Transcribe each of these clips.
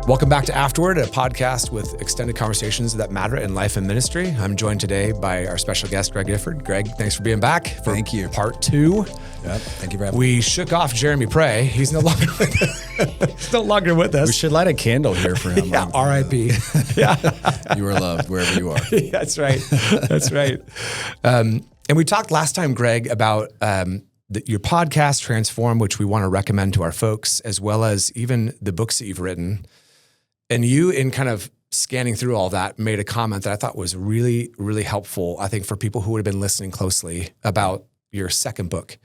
Welcome back to afterWord, a podcast with extended conversations that matter in life and ministry. I'm joined today by our special guest, Greg Gifford. Greg, thanks for being back for Thank you. part 2. Yep. Thank you for having me. We shook off Jeremy Prey. He's no longer with us. We should light a candle here for him. Yeah, R.I.P. Yeah, You are loved wherever you are. That's right. That's right. And we talked last time, Greg, about your podcast, Transform, which we want to recommend to our folks, as well as even the books that you've written. And you, in kind of scanning through all that, made a comment that I thought was really, really helpful, I think, for people who would have been listening closely about your second book.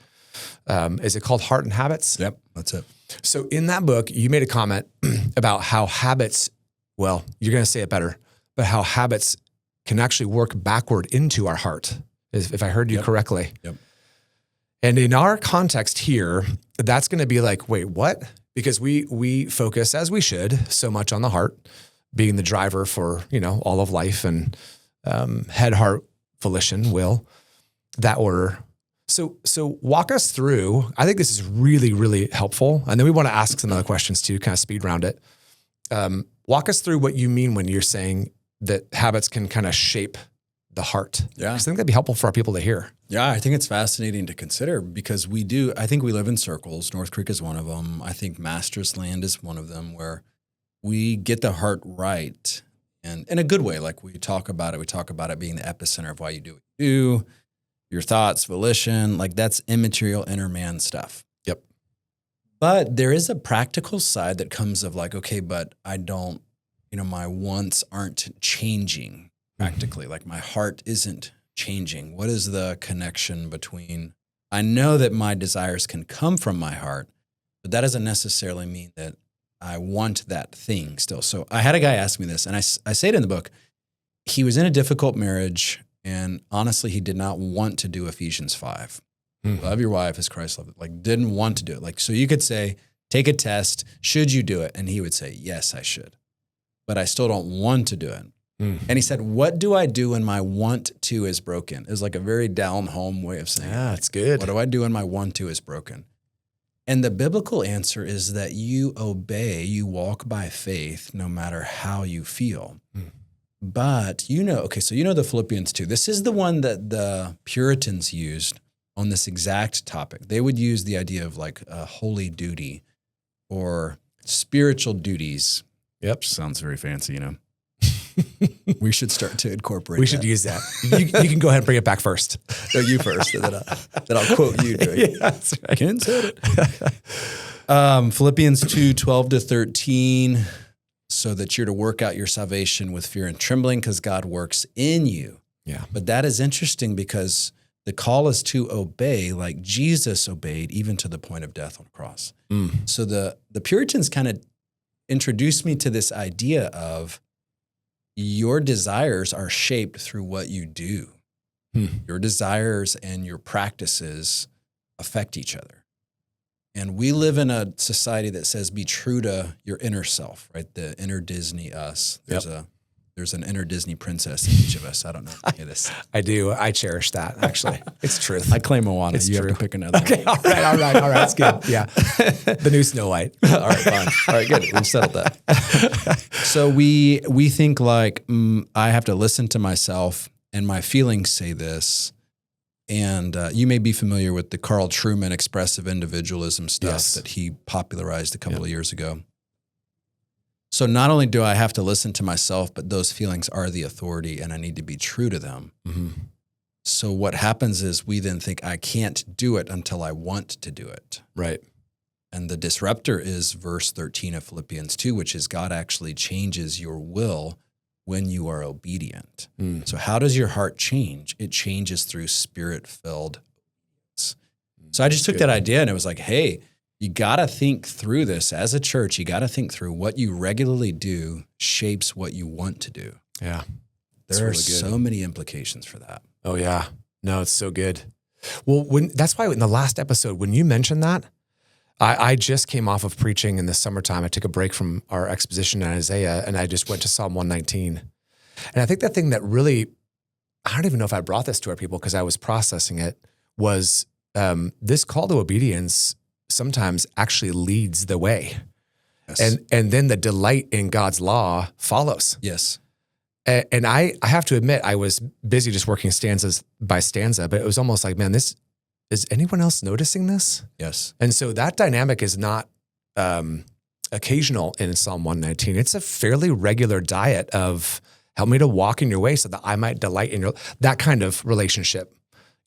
Is it called Heart and Habits? Yep, that's it. So in that book, you made a comment about how habits, well, you're going to say it better, but how habits can actually work backward into our heart, if I heard you correctly. Yep. And in our context here, that's going to be like, wait, what? Because we focus, as we should, so much on the heart, being the driver for, all of life, and head, heart, volition, will, that order. So walk us through, I think this is really, really helpful. And then we want to ask some other questions too, kind of speed round it. Walk us through what you mean when you're saying that habits can kind of shape the heart. Yeah. 'Cause I think that'd be helpful for our people to hear. Yeah, I think it's fascinating to consider because I think we live in circles. NorthCreek is one of them. I think Master's Land is one of them, where we get the heart right and in a good way. Like we talk about it being the epicenter of why you do what you do, your thoughts, volition, like that's immaterial inner man stuff. Yep. But there is a practical side that comes of like, okay, but I don't, my wants aren't changing practically. Like my heart isn't changing. What is the connection between, I know that my desires can come from my heart, but that doesn't necessarily mean that I want that thing still. So I had a guy ask me this, and I say it in the book. He was in a difficult marriage, and honestly, he did not want to do Ephesians 5. Love your wife as Christ loved it. Like, didn't want to do it. Like, so you could say, take a test. Should you do it? And he would say, yes, I should. But I still don't want to do it. And he said, what do I do when my want to is broken? It was like a very down home way of saying it. Yeah, it's good. What do I do when my want to is broken? And the biblical answer is that you obey, you walk by faith no matter how you feel. But so the Philippians 2. This is the one that the Puritans used on this exact topic. They would use the idea of like a holy duty or spiritual duties. Yep. Sounds very fancy, We should start to incorporate We should use that. You can go ahead and bring it back first. No, you first, and then I'll quote you. Yeah, that's right. Ken said it. Philippians 2, 12-13, so that you're to work out your salvation with fear and trembling because God works in you. Yeah. But that is interesting because the call is to obey like Jesus obeyed, even to the point of death on the cross. So the Puritans kind of introduced me to this idea of your desires are shaped through what you do. Your desires and your practices affect each other. And we live in a society that says be true to your inner self, right? The inner Disney us. There's an inner Disney princess in each of us. I don't know if you hear this. I do. I cherish that, actually. It's truth. I claim Moana. It's you true. have to pick another Okay, one. all right. It's good. Yeah. The new Snow White. All right, fine. All right, good. We've settled that. So we think like, I have to listen to myself and my feelings say this. And you may be familiar with the Carl Trueman expressive individualism stuff that he popularized a couple of years ago. So not only do I have to listen to myself, but those feelings are the authority and I need to be true to them. So what happens is we then think I can't do it until I want to do it. Right. And the disruptor is verse 13 of Philippians 2, which is God actually changes your will when you are obedient. So how does your heart change? It changes through spirit-filled obedience. So I just took that idea and it was like, hey, you got to think through this as a church. You got to think through what you regularly do shapes what you want to do. Yeah. There are so many implications for that. Oh, yeah. No, it's so good. Well, that's why in the last episode, when you mentioned that, I just came off of preaching in the summertime. I took a break from our exposition in Isaiah, and I just went to Psalm 119. And I think that thing that really, I don't even know if I brought this to our people because I was processing it, was this call to obedience sometimes actually leads the way. Yes. And then the delight in God's law follows. Yes. And I have to admit, I was busy just working stanzas by stanza, but it was almost like, man, is anyone else noticing this? Yes. And so that dynamic is not occasional in Psalm 119. It's a fairly regular diet of help me to walk in your way so that I might delight in your, that kind of relationship,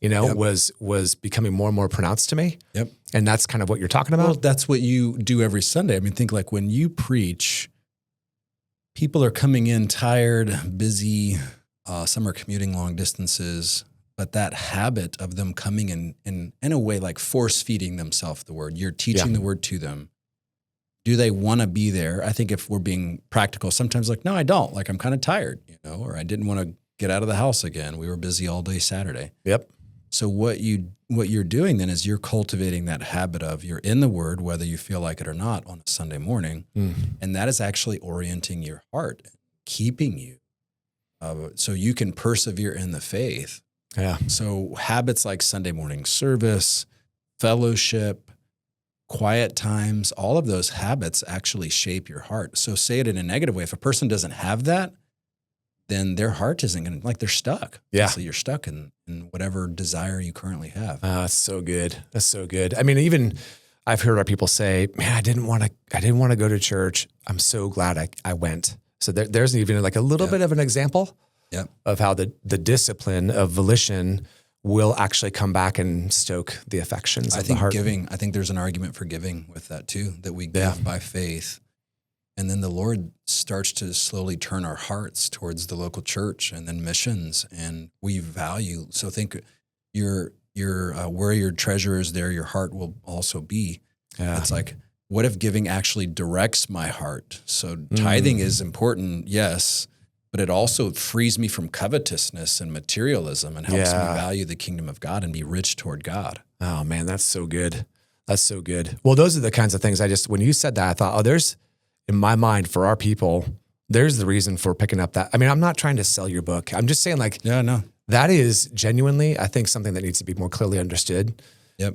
was becoming more and more pronounced to me. Yep. And that's kind of what you're talking about. Well, that's what you do every Sunday. I mean, think like when you preach, people are coming in tired, busy, some are commuting long distances, but that habit of them coming in a way like force feeding themselves the word, you're teaching the word to them. Do they want to be there? I think if we're being practical, sometimes like, no, I don't. Like I'm kind of tired, or I didn't want to get out of the house again. We were busy all day Saturday. Yep. So what you're doing then is you're cultivating that habit of you're in the word, whether you feel like it or not on a Sunday morning. And that is actually orienting your heart, keeping you so you can persevere in the faith. Yeah. So habits like Sunday morning service, fellowship, quiet times, all of those habits actually shape your heart. So say it in a negative way. If a person doesn't have that, then their heart isn't going to, like they're stuck. Yeah. So you're stuck in whatever desire you currently have. That's so good. That's so good. I mean, even I've heard our people say, man, I didn't want to go to church. I'm so glad I went. So there's even like a little bit of an example of how the discipline of volition will actually come back and stoke the affections of the heart. I think there's an argument for giving with that too, that we give by faith. And then the Lord starts to slowly turn our hearts towards the local church and then missions. And we value, so think your where your treasure is, there your heart will also be. Yeah. It's like, what if giving actually directs my heart? So tithing is important, yes, but it also frees me from covetousness and materialism and helps me value the kingdom of God and be rich toward God. Oh man, that's so good. That's so good. Well, those are the kinds of things when you said that, I thought, there's, in my mind, for our people, there's the reason for picking up that. I mean, I'm not trying to sell your book. I'm just saying that is genuinely, I think, something that needs to be more clearly understood,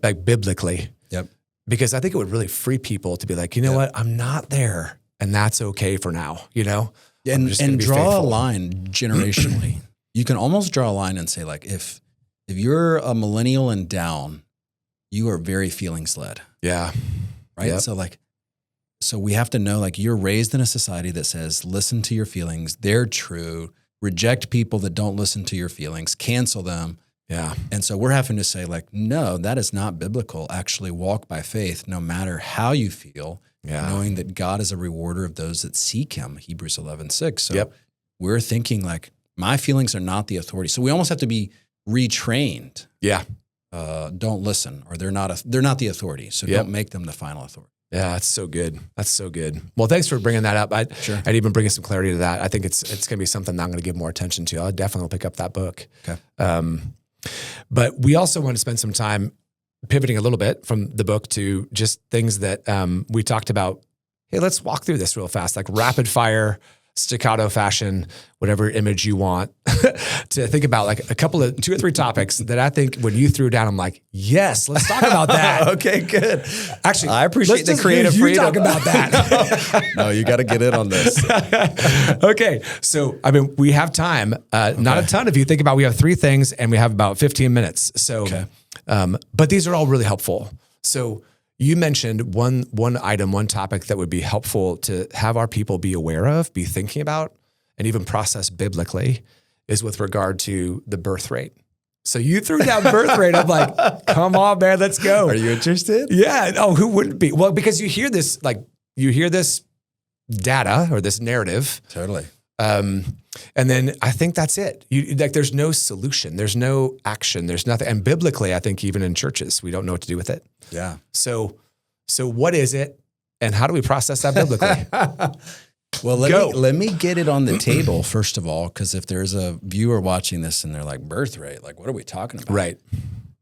like biblically. Yep. Because I think it would really free people to be like, you know what, I'm not there and that's okay for now, And draw a line generationally. You can almost draw a line and say like, if you're a millennial and down, you are very feelings led. Yeah. Right. Yep. So we have to know, like, you're raised in a society that says, listen to your feelings. They're true. Reject people that don't listen to your feelings. Cancel them. Yeah. And so we're having to say, like, no, that is not biblical. Actually walk by faith, no matter how you feel, knowing that God is a rewarder of those that seek him, Hebrews 11:6. So we're thinking like, my feelings are not the authority. So we almost have to be retrained. Yeah. Don't listen, or they're not the authority. So don't make them the final authority. Yeah, that's so good. That's so good. Well, thanks for bringing that up. I'd even bring some clarity to that. I think it's going to be something that I'm going to give more attention to. I'll definitely pick up that book. Okay. But we also want to spend some time pivoting a little bit from the book to just things that we talked about. Hey, let's walk through this real fast, like rapid fire, staccato fashion, whatever image you want to think about, like a couple of 2 or 3 topics that I think when you threw down, I'm like, yes, let's talk about that. Okay, good. Actually, I appreciate the creative freedom. Talk about that. No, you got to get in on this. Okay. So, I mean, we have time, not a ton. If you think about, we have 3 things and we have about 15 minutes. So, but these are all really helpful. So you mentioned one item, one topic that would be helpful to have our people be aware of, be thinking about, and even process biblically is with regard to the birth rate. So you threw down birth rate. I'm like, come on, man, let's go. Are you interested? Yeah. Oh, who wouldn't be? Well, because you hear this data or this narrative. Totally. And then I think that's it. There's no solution. There's no action. There's nothing. And biblically, I think even in churches, we don't know what to do with it. Yeah. So what is it? And how do we process that biblically? Well, let me get it on the table, first of all, because if there's a viewer watching this and they're like, birth rate, like, what are we talking about? Right.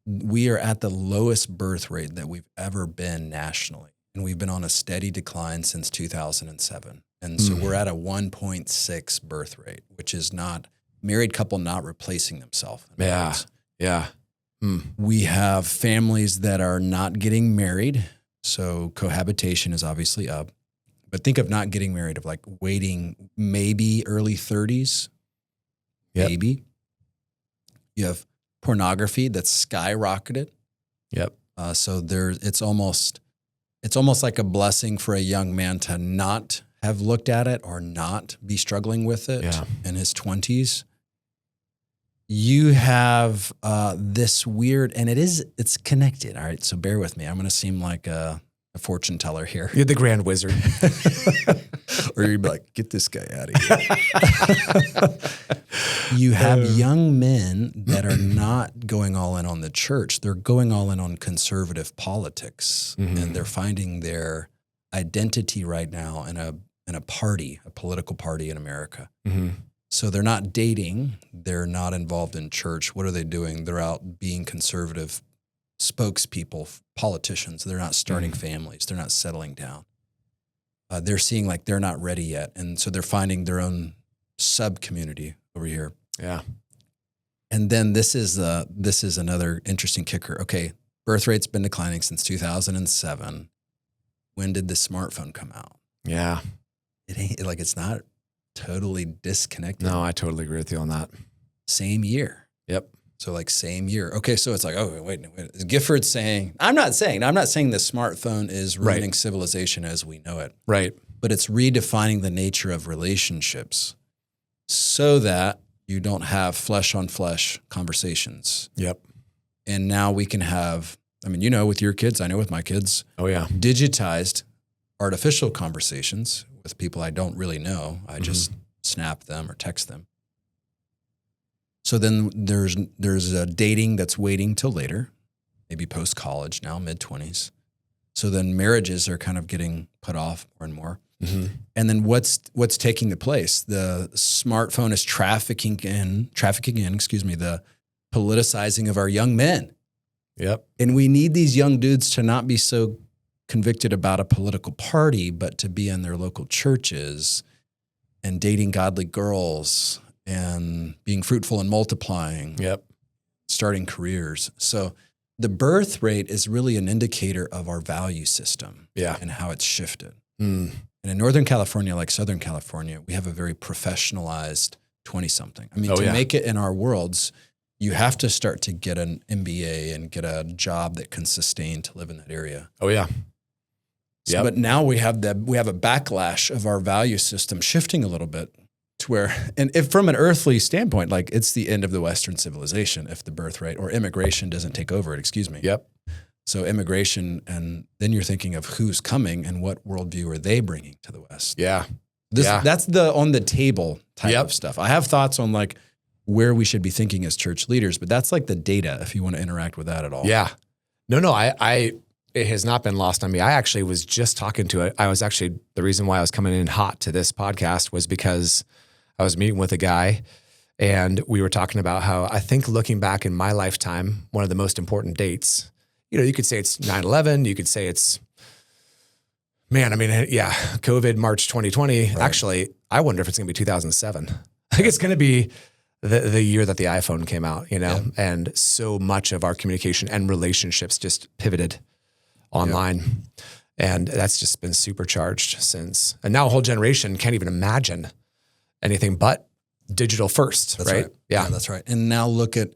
We are at the lowest birth rate that we've ever been nationally. And we've been on a steady decline since 2007. And so we're at a 1.6 birth rate, which is not married couple not replacing themselves. Yeah. Yeah. We have families that are not getting married. So cohabitation is obviously up. But think of not getting married, of like waiting maybe early 30s, Yep. maybe. You have pornography that's skyrocketed. Yep. So it's almost like a blessing for a young man to not have looked at it or not be struggling with it in his 20s. You have this weird, and it's connected. All right, so bear with me. I'm going to seem like a fortune teller here. You're the grand wizard. Or you'd be like, get this guy out of here. You have young men that are not going all in on the church. They're going all in on conservative politics, and they're finding their identity right now in a party, a political party in America. So they're not dating. They're not involved in church. What are they doing? They're out being conservative spokespeople, politicians. They're not starting families. They're not settling down. They're seeing like they're not ready yet. And so they're finding their own sub-community over here. Yeah. And then this is another interesting kicker. Okay, birth rate's been declining since 2007. When did the smartphone come out? Yeah. It ain't like it's not totally disconnected. No, I totally agree with you on that. Same year. Yep. So like same year. Okay, so it's like, oh, wait. Gifford saying, I'm not saying the smartphone is ruining civilization as we know it. Right. But it's redefining the nature of relationships so that you don't have flesh on flesh conversations. Yep. And now we can have, with your kids, I know with my kids. Oh yeah. Digitized artificial conversations with people I don't really know. I just snap them or text them. So then there's a dating that's waiting till later, maybe post-college now, mid-20s. So then marriages are kind of getting put off more and more. And then what's taking the place? The smartphone is trafficking in, the politicizing of our young men. Yep. And we need these young dudes to not be so convicted about a political party, but to be in their local churches and dating godly girls and being fruitful and multiplying. Yep. Starting careers. So the birth rate is really an indicator of our value system and how it's shifted. And in Northern California, like Southern California, we have a very professionalized 20-something. To make it in our worlds, you have to start to get an MBA and get a job that can sustain to live in that area. Oh yeah. So, but now we have a backlash of our value system shifting a little bit to where, and if from an earthly standpoint, like it's the end of the Western civilization if the birth rate or immigration doesn't take over it, Yep. So immigration, and then you're thinking of who's coming and what worldview are they bringing to the West? Yeah. That's the on the table type of stuff. I have thoughts on like where we should be thinking as church leaders, but that's like the data if you want to interact with that at all. Yeah. No, it has not been lost on me. I actually was just talking to it. The reason why I was coming in hot to this podcast was because I was meeting with a guy and we were talking about how I think looking back in my lifetime, one of the most important dates, you could say it's 9/11. You could say it's, COVID, March 2020. Right. Actually, I wonder if it's going to be 2007. I think it's going to be the year that the iPhone came out, and so much of our communication and relationships just pivoted online. And that's just been supercharged since. And now a whole generation can't even imagine anything but digital first, that's right? Yeah, that's right. And now look at,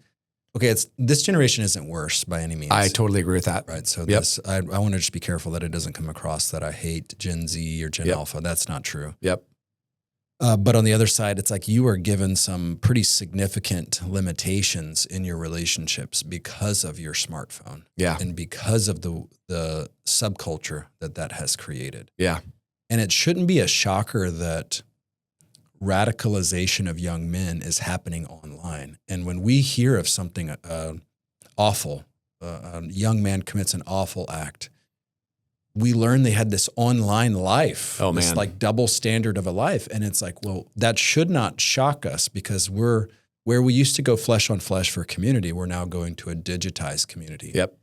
this generation isn't worse by any means. I totally agree with that. Right. So I want to just be careful that it doesn't come across that I hate Gen Z or Gen Alpha. That's not true. Yep. But on the other side, it's like you are given some pretty significant limitations in your relationships because of your smartphone. Yeah. And because of the subculture that has created. Yeah. And it shouldn't be a shocker that radicalization of young men is happening online. And when we hear of something awful, a young man commits an awful act, we learn they had this online life, this like double standard of a life. And it's like, well, that should not shock us because where we used to go flesh on flesh for community, we're now going to a digitized community. Yep.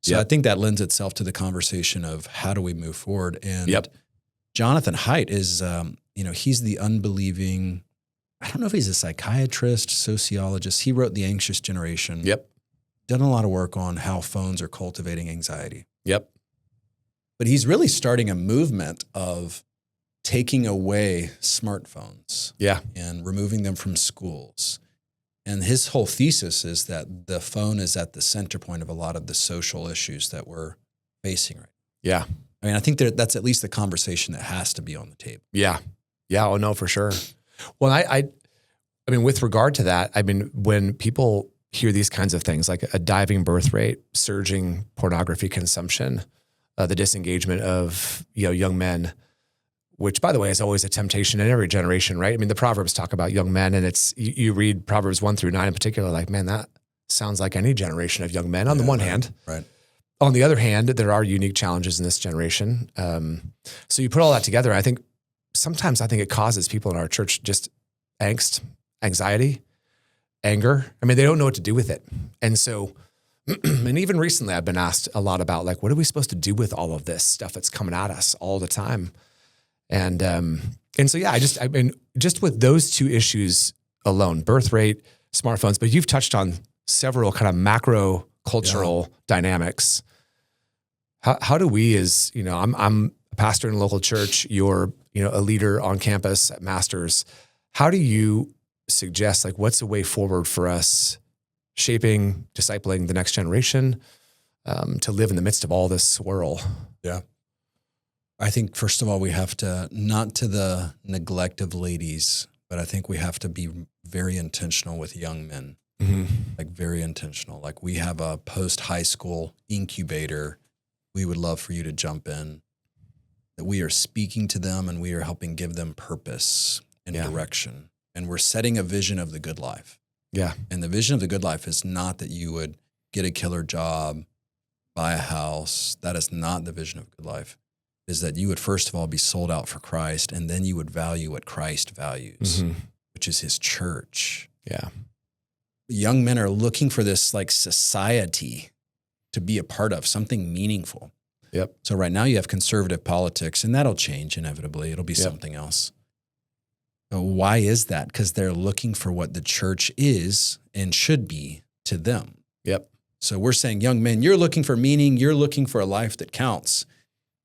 So I think that lends itself to the conversation of how do we move forward? And Jonathan Haidt is, he's the unbelieving, I don't know if he's a psychiatrist, sociologist. He wrote The Anxious Generation. Yep. Done a lot of work on how phones are cultivating anxiety. Yep. But he's really starting a movement of taking away smartphones Yeah. and removing them from schools. And his whole thesis is that the phone is at the center point of a lot of the social issues that we're facing right now. Yeah. I mean, I think that's at least the conversation that has to be on the table. Yeah. Yeah. Oh, no, for sure. Well, I mean, with regard to that, I mean, when people hear these kinds of things, like a diving birth rate, surging pornography consumption, the disengagement of, young men, which, by the way, is always a temptation in every generation, right? I mean, the Proverbs talk about young men, and you read Proverbs 1-9 in particular, like, man, that sounds like any generation of young men on the one hand. Right. On the other hand, there are unique challenges in this generation. So you put all that together, I think it causes people in our church just angst, anxiety, anger. I mean, they don't know what to do with it. And so, and even recently I've been asked a lot about, like, what are we supposed to do with all of this stuff that's coming at us all the time? And so, yeah, I mean, just with those two issues alone, birth rate, smartphones, but you've touched on several kind of macro cultural dynamics. How do we, as, I'm a pastor in a local church, you're, a leader on campus at Masters. How do you suggest, like, what's a way forward for us shaping, discipling the next generation to live in the midst of all this swirl? Yeah. I think, first of all, we have to, not to the neglect of ladies, but I think we have to be very intentional with young men, like very intentional. Like, we have a post-high school incubator. We would love for you to jump in, that we are speaking to them and we are helping give them purpose and direction. And we're setting a vision of the good life. Yeah. And the vision of the good life is not that you would get a killer job, buy a house. That is not the vision of good life. Is that you would, first of all, be sold out for Christ, and then you would value what Christ values, which is his church. Yeah. Young men are looking for this, like, society to be a part of, something meaningful. Yep. So right now you have conservative politics, and that'll change inevitably. It'll be something else. But why is that? Because they're looking for what the church is and should be to them. Yep. So we're saying, young men, you're looking for meaning. You're looking for a life that counts.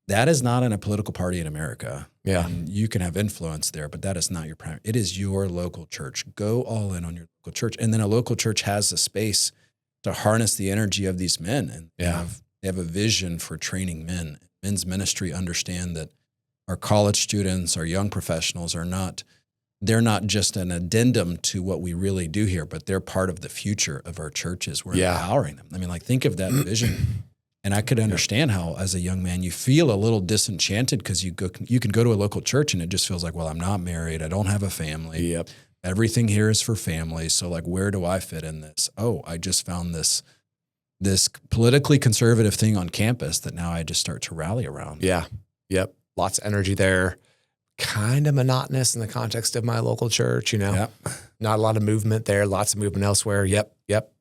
That is not in a political party in America. Yeah. And you can have influence there, but that is not your primary. It is your local church. Go all in on your local church. And then a local church has a space to harness the energy of these men. And they have a vision for training men. Men's ministry understand that our college students, our young professionals they're not just an addendum to what we really do here, but they're part of the future of our churches. We're empowering them. I mean, like, think of that vision. And I could understand how, as a young man, you feel a little disenchanted because you can go to a local church and it just feels like, well, I'm not married. I don't have a family. Yep. Everything here is for families. So, like, where do I fit in this? Oh, I just found this politically conservative thing on campus that now I just start to rally around. Yeah. Yep. Lots of energy there. Kind of monotonous in the context of my local church, Not a lot of movement there. Lots of movement elsewhere. Yep.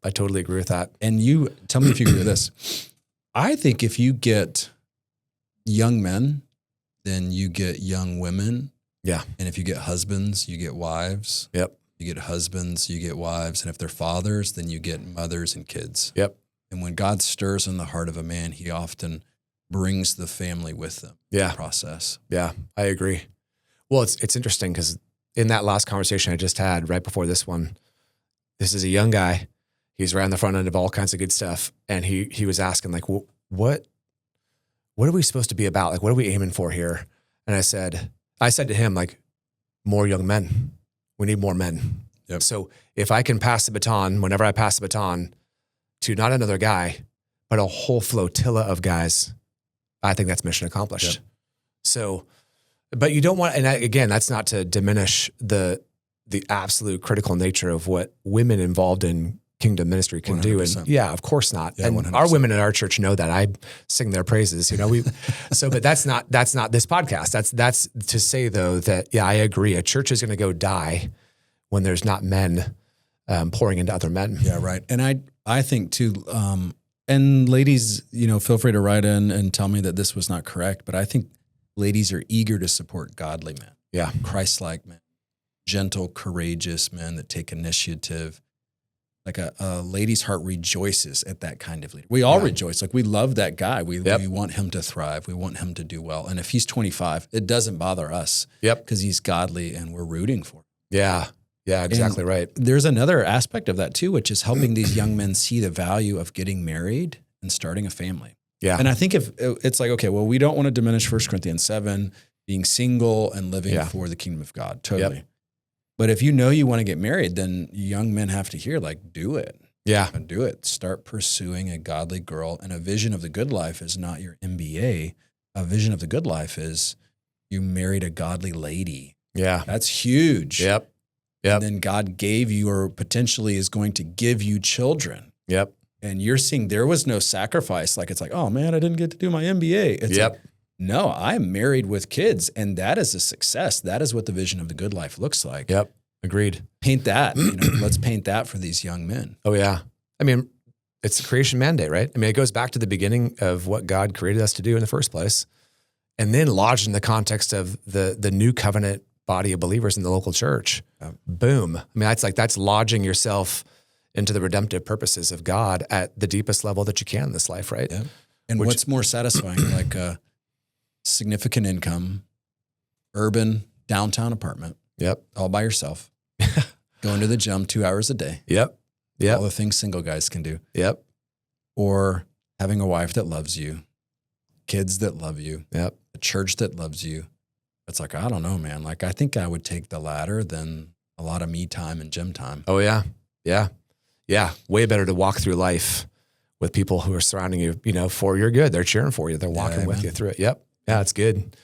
I totally agree with that. And you tell me if you agree with this. I think if you get young men, then you get young women. Yeah. And if you get husbands, you get wives. Yep. You get husbands, you get wives. And if they're fathers, then you get mothers and kids. Yep. And when God stirs in the heart of a man, he often brings the family with them in the process. Yeah, I agree. Well, it's interesting because in that last conversation I just had right before this one, this is a young guy. He's right on the front end of all kinds of good stuff. And he was asking, like, what are we supposed to be about? Like, what are we aiming for here? And I said to him, like, more young men. We need more men. Yep. So if I can pass the baton, whenever I pass the baton to not another guy, but a whole flotilla of guys, I think that's mission accomplished. Yep. So, but you don't want, and again, that's not to diminish the absolute critical nature of what women involved in kingdom ministry can 100%. Do. And yeah, of course not. Yeah, and 100%. Our women in our church know that. I sing their praises, but that's not this podcast. That's to say though that, yeah, I agree. A church is going to go die when there's not men pouring into other men. Yeah. Right. And I think too, and ladies, feel free to write in and tell me that this was not correct, but I think ladies are eager to support godly men. Yeah. Christ-like men, gentle, courageous men that take initiative. Like a lady's heart rejoices at that kind of leader. We all rejoice. Like we love that guy. We want him to thrive. We want him to do well. And if he's 25, it doesn't bother us. Because he's godly and we're rooting for him. Yeah. Yeah, exactly right. There's another aspect of that too, which is helping these young men see the value of getting married and starting a family. Yeah. And I think if it's like, okay, well, we don't want to diminish 1 Corinthians 7, being single and living for the kingdom of God. Totally. Yep. But if you know you want to get married, then young men have to hear, like, do it. Yeah. Do it. Start pursuing a godly girl. And a vision of the good life is not your MBA. A vision of the good life is you married a godly lady. Yeah. That's huge. Yep. And then God gave you, or potentially is going to give you, children. Yep. And you're seeing there was no sacrifice. Like, it's like, oh man, I didn't get to do my MBA. It's like, no, I'm married with kids, and that is a success. That is what the vision of the good life looks like. Yep. Agreed. Paint that. Let's paint that for these young men. Oh yeah. I mean, it's a creation mandate, right? I mean, it goes back to the beginning of what God created us to do in the first place, and then lodged in the context of the new covenant body of believers in the local church. Boom. I mean, that's lodging yourself into the redemptive purposes of God at the deepest level that you can in this life, right? Yeah. And what's more satisfying, like a significant income, urban downtown apartment. Yep. All by yourself. Going to the gym 2 hours a day. Yep. Yep. All the things single guys can do. Yep. Or having a wife that loves you, kids that love you, yep, a church that loves you. It's like, I don't know, man. Like, I think I would take the latter than a lot of me time and gym time. Oh yeah. Yeah. Yeah. Way better to walk through life with people who are surrounding you, for your good. They're cheering for you. They're walking with you through it. Yep. Yeah, it's good.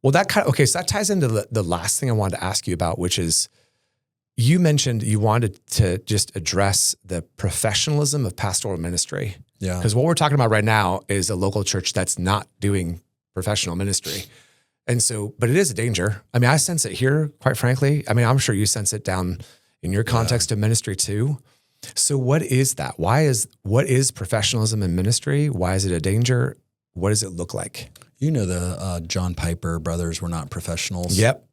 Well, so that ties into the last thing I wanted to ask you about, which is you mentioned you wanted to just address the professionalism of pastoral ministry. Yeah. Because what we're talking about right now is a local church that's not doing professional ministry. And so, but it is a danger. I mean, I sense it here, quite frankly. I mean, I'm sure you sense it down in your context of ministry too. So what is that? What is professionalism in ministry? Why is it a danger? What does it look like? The John Piper brothers were not professionals. Yep.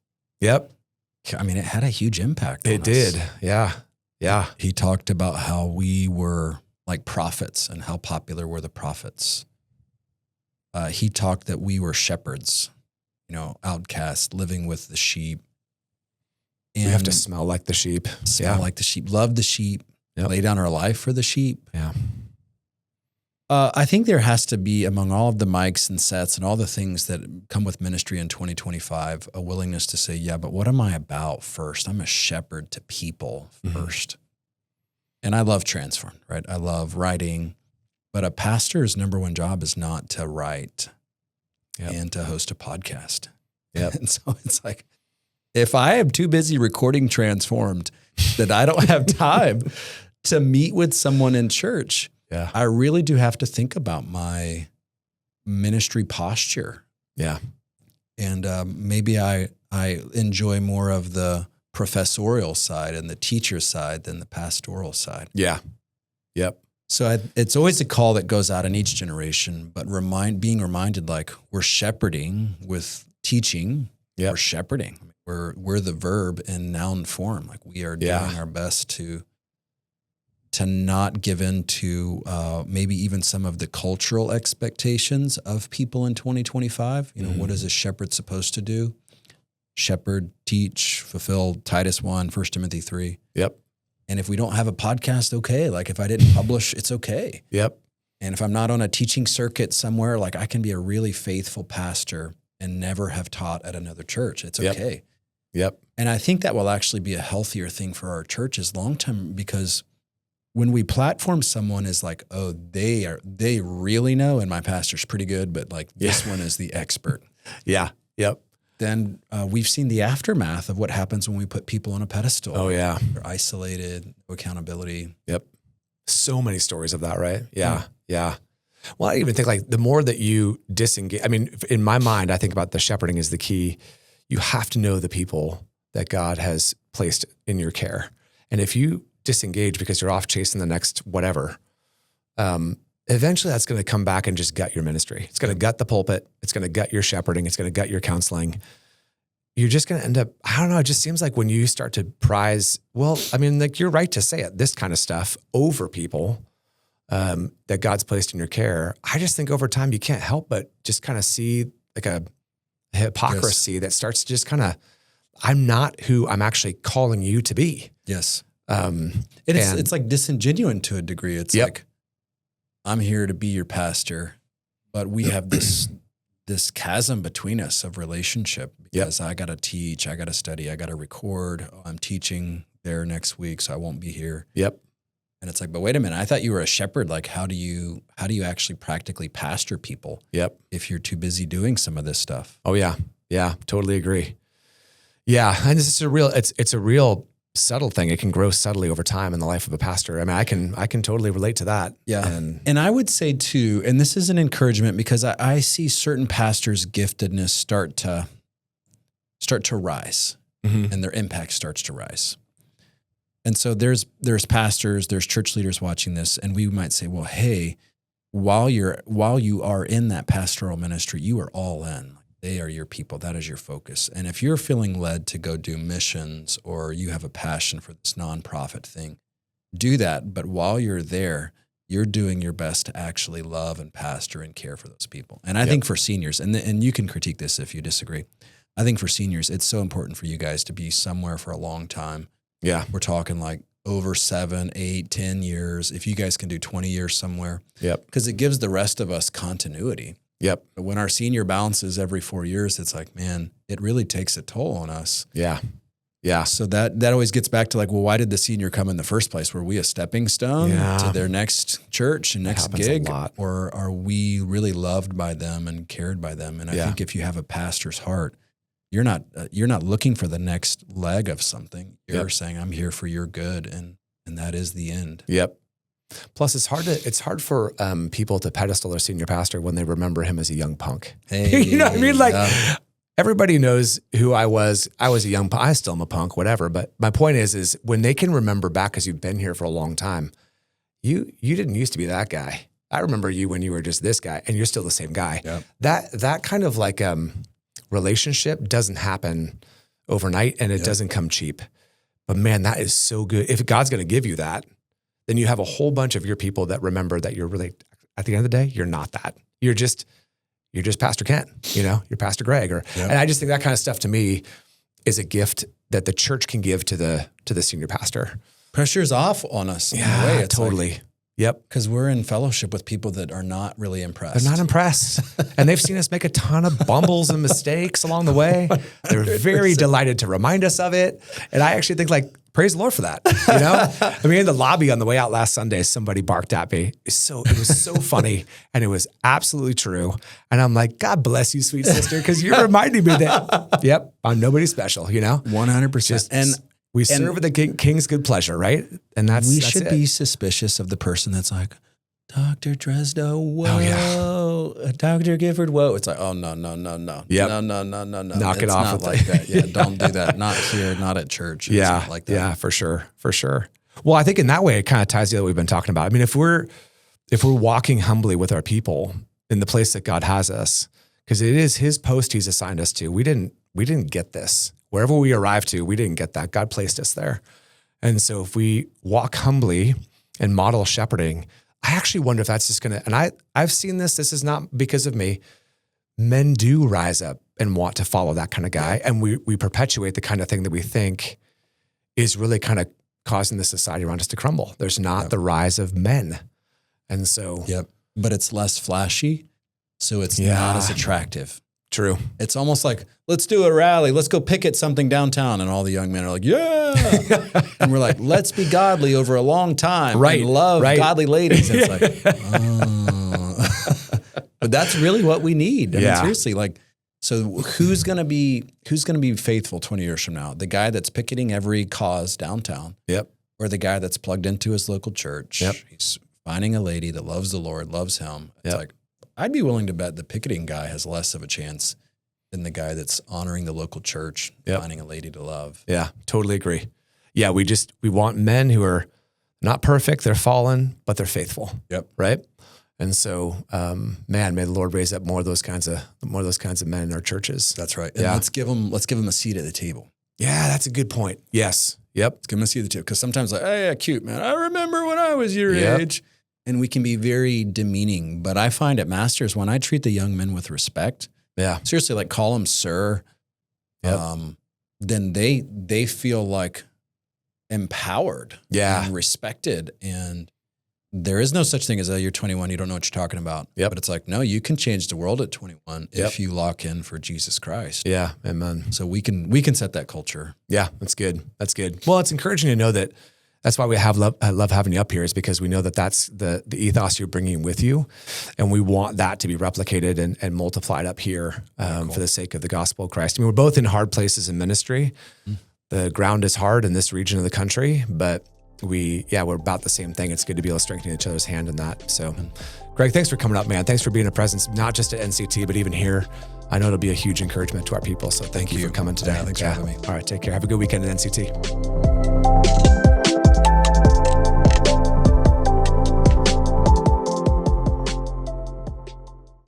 I mean, it had a huge impact on us. It did. Yeah. Yeah. He talked about how we were like prophets and how popular were the prophets. He talked that we were shepherds, outcasts, living with the sheep. And we have to smell like the sheep. Like the sheep, love the sheep, lay down our life for the sheep. Yeah. I think there has to be, among all of the mics and sets and all the things that come with ministry in 2025, a willingness to say, yeah, but what am I about first? I'm a shepherd to people first. And I love Transform, right? I love writing, but a pastor's number one job is not to write and to host a podcast. Yep. And so it's like, if I am too busy recording Transformed that I don't have time to meet with someone in church, I really do have to think about my ministry posture. Yeah. And maybe I enjoy more of the professorial side and the teacher side than the pastoral side. Yeah. Yep. So it's always a call that goes out in each generation, but being reminded, like, we're shepherding with teaching. Yep. We're shepherding. We're the verb in noun form. Like, we are doing our best to not give in to maybe even some of the cultural expectations of people in 2025. What is a shepherd supposed to do? Shepherd, teach, fulfill Titus 1, 1 Timothy 3. Yep. And if we don't have a podcast, okay. Like, if I didn't publish, it's okay. Yep. And if I'm not on a teaching circuit somewhere, like, I can be a really faithful pastor and never have taught at another church. It's okay. Yep. And I think that will actually be a healthier thing for our churches long term, because when we platform someone as like, oh, they really know, and my pastor's pretty good, but like this one is the expert. Yeah. Yep. Then we've seen the aftermath of what happens when we put people on a pedestal. Oh yeah. They're isolated, no accountability. Yep. So many stories of that, right? Yeah. Yeah. Well, I even think, like, the more that you disengage, I mean, in my mind, I think about the shepherding is the key. You have to know the people that God has placed in your care. And if you disengage because you're off chasing the next whatever, eventually that's going to come back and just gut your ministry. It's going to gut the pulpit. It's going to gut your shepherding. It's going to gut your counseling. you're just going to end up, I don't know. It just seems like when you start to prize, well, I mean, like you're right to say it, this kind of stuff over people that God's placed in your care. I just think over time, you can't help but just kind of see like a hypocrisy that starts to just kind of, I'm not who I'm actually calling you to be. Yes. It's like disingenuine to a degree. It's like, I'm here to be your pastor, but we have this chasm between us of relationship because I got to teach, I got to study, I got to record. I'm teaching there next week, so I won't be here. Yep. And it's like, but wait a minute, I thought you were a shepherd. Like, how do you actually practically pastor people? Yep. If you're too busy doing some of this stuff. Oh yeah. Yeah. Totally agree. Yeah. And it's a real subtle thing. It can grow subtly over time in the life of a pastor. I mean, I can totally relate to that. Yeah. And I would say too, and this is an encouragement because I see certain pastors' giftedness start to rise and their impact starts to rise. And so there's pastors, there's church leaders watching this, and we might say, well, hey, while you are in that pastoral ministry, you are all in. They are your people. That is your focus. And if you're feeling led to go do missions or you have a passion for this nonprofit thing, do that. But while you're there, you're doing your best to actually love and pastor and care for those people. And I think for seniors, and you can critique this if you disagree, I think for seniors, it's so important for you guys to be somewhere for a long time. Yeah. We're talking like over 7, 8, 10 years. If you guys can do 20 years somewhere. Yep. Because it gives the rest of us continuity. Yep. But when our senior bounces every 4 years, it's like, man, it really takes a toll on us. Yeah. Yeah. So that always gets back to like, well, why did the senior come in the first place? Were we a stepping stone to their next church and next gig? Or are we really loved by them and cared by them? And I think if you have a pastor's heart, you're not looking for the next leg of something. You're saying, I'm here for your good. And that is the end. Yep. Plus, it's hard for people to pedestal their senior pastor when they remember him as a young punk. Hey, you know what I mean? Like everybody knows who I was. I was a young punk. I still am a punk, whatever. But my point is when they can remember back because you've been here for a long time, you didn't used to be that guy. I remember you when you were just this guy, and you're still the same guy. Yep. That kind of like relationship doesn't happen overnight, and it doesn't come cheap. But man, that is so good. If God's going to give you that, then you have a whole bunch of your people that remember that you're really, at the end of the day, you're not that. You're just Pastor Kent, you're Pastor Greg. And I just think that kind of stuff to me is a gift that the church can give to the senior pastor. Pressure's off on us in a way. It's totally. Like, yep. Because we're in fellowship with people that are not really impressed. They're not impressed. And they've seen us make a ton of bumbles and mistakes along the way. They're very delighted to remind us of it. And I actually think praise the Lord for that. I mean, in the lobby on the way out last Sunday, somebody barked at me. It was so funny. And it was absolutely true. And I'm like, God bless you, sweet sister. Because you're reminding me that, I'm nobody special, 100%. And we serve at the King's good pleasure, right? And that's should be suspicious of the person that's like, Dr. Dresdow, whoa. Oh, yeah. Dr. Gifford, whoa. It's like, oh, no. Yep. No. Knock it it's off not with like that. Yeah, don't do that. Not here, not at church. It's not like that. Yeah, for sure. Well, I think in that way, it kind of ties to what we've been talking about. I mean, if we're walking humbly with our people in the place that God has us, because it is his post he's assigned us to. We didn't get this. Wherever we arrived to, we didn't get that. God placed us there. And so if we walk humbly and model shepherding, I actually wonder if that's just going to, and I've seen this is not because of me, men do rise up and want to follow that kind of guy. And we perpetuate the kind of thing that we think is really kind of causing the society around us to crumble. There's not the rise of men. And so. Yep. But it's less flashy. So it's not as attractive. True. It's almost like, let's do a rally. Let's go picket something downtown. And all the young men are like, yeah. And we're like, let's be godly over a long time. Right. And love godly ladies. And it's like, oh. But that's really what we need. I mean, seriously, so who's going to be faithful 20 years from now? The guy that's picketing every cause downtown. Yep. Or the guy that's plugged into his local church. Yep. He's finding a lady that loves the Lord, loves him. It's like, I'd be willing to bet the picketing guy has less of a chance than the guy that's honoring the local church, finding a lady to love. Yeah, totally agree. Yeah, we want men who are not perfect, they're fallen, but they're faithful. Yep. Right? And so, man, may the Lord raise up more of those kinds of men in our churches. That's right. And let's give them a seat at the table. Yeah, that's a good point. Yes. Yep. Let's give them a seat at the table. Because sometimes like, oh yeah, cute, man. I remember when I was your age. And we can be very demeaning. But I find at Masters, when I treat the young men with respect, seriously, like call them sir, then they feel like empowered and respected. And there is no such thing as, you're 21, you don't know what you're talking about. But it's like, no, you can change the world at 21 if you lock in for Jesus Christ. Yeah, amen. So we can set that culture. Yeah, that's good. That's good. Well, it's encouraging to know that. That's why I love having you up here, is because we know that that's the ethos you're bringing with you. And we want that to be replicated and multiplied up here for the sake of the gospel of Christ. I mean, we're both in hard places in ministry. The ground is hard in this region of the country, but we're about the same thing. It's good to be able to strengthen each other's hand in that. So Greg, thanks for coming up, man. Thanks for being a presence, not just at NCT, but even here. I know it'll be a huge encouragement to our people. So thank you for coming today. Thanks for having me. All right, take care. Have a good weekend at NCT.